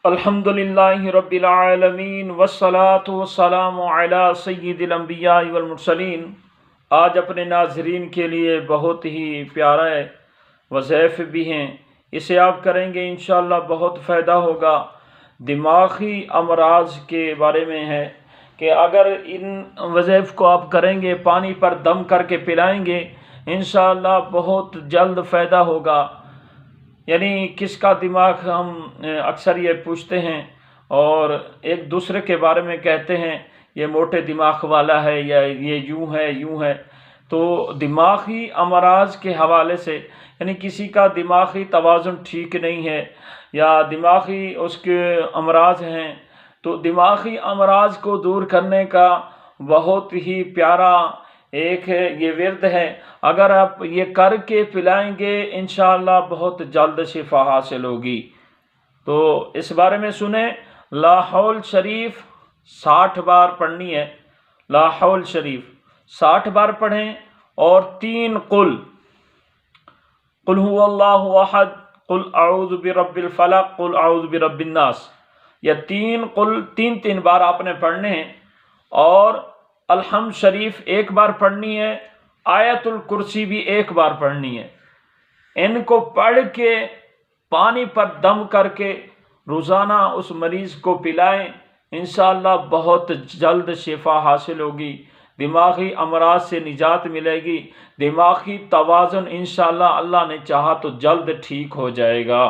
الحمدللہ رب العالمین والصلاة والسلام علی سید الانبیاء والمرسلین۔ آج اپنے ناظرین کے لیے بہت ہی پیارا وظائف بھی ہیں، اسے آپ کریں گے انشاءاللہ بہت فائدہ ہوگا۔ دماغی امراض کے بارے میں ہے کہ اگر ان وظائف کو آپ کریں گے، پانی پر دم کر کے پلائیں گے، انشاءاللہ بہت جلد فائدہ ہوگا۔ یعنی کس کا دماغ، ہم اکثر یہ پوچھتے ہیں اور ایک دوسرے کے بارے میں کہتے ہیں یہ موٹے دماغ والا ہے یا یہ یوں ہے۔ تو دماغی امراض کے حوالے سے یعنی کسی کا دماغی توازن ٹھیک نہیں ہے یا دماغی اس کے امراض ہیں، تو دماغی امراض کو دور کرنے کا بہت ہی پیارا ایک یہ ورد ہے۔ اگر آپ یہ کر کے پلائیں گے انشاءاللہ بہت جلد شفا حاصل ہوگی۔ تو اس بارے میں سنیں، لا حول شریف 60 بار پڑھنی ہے۔ لا حول شریف 60 بار پڑھیں اور 3 قل هو اللہ احد، قل اعوذ برب الفلق، قل اعوذ برب الناس، یہ 3 قل تین بار آپ نے پڑھنے ہیں، اور الحمد شریف 1 بار پڑھنی ہے، آیت الکرسی بھی 1 بار پڑھنی ہے۔ ان کو پڑھ کے پانی پر دم کر کے روزانہ اس مریض کو پلائیں، انشاءاللہ بہت جلد شفا حاصل ہوگی، دماغی امراض سے نجات ملے گی، دماغی توازن انشاءاللہ اللہ نے چاہا تو جلد ٹھیک ہو جائے گا۔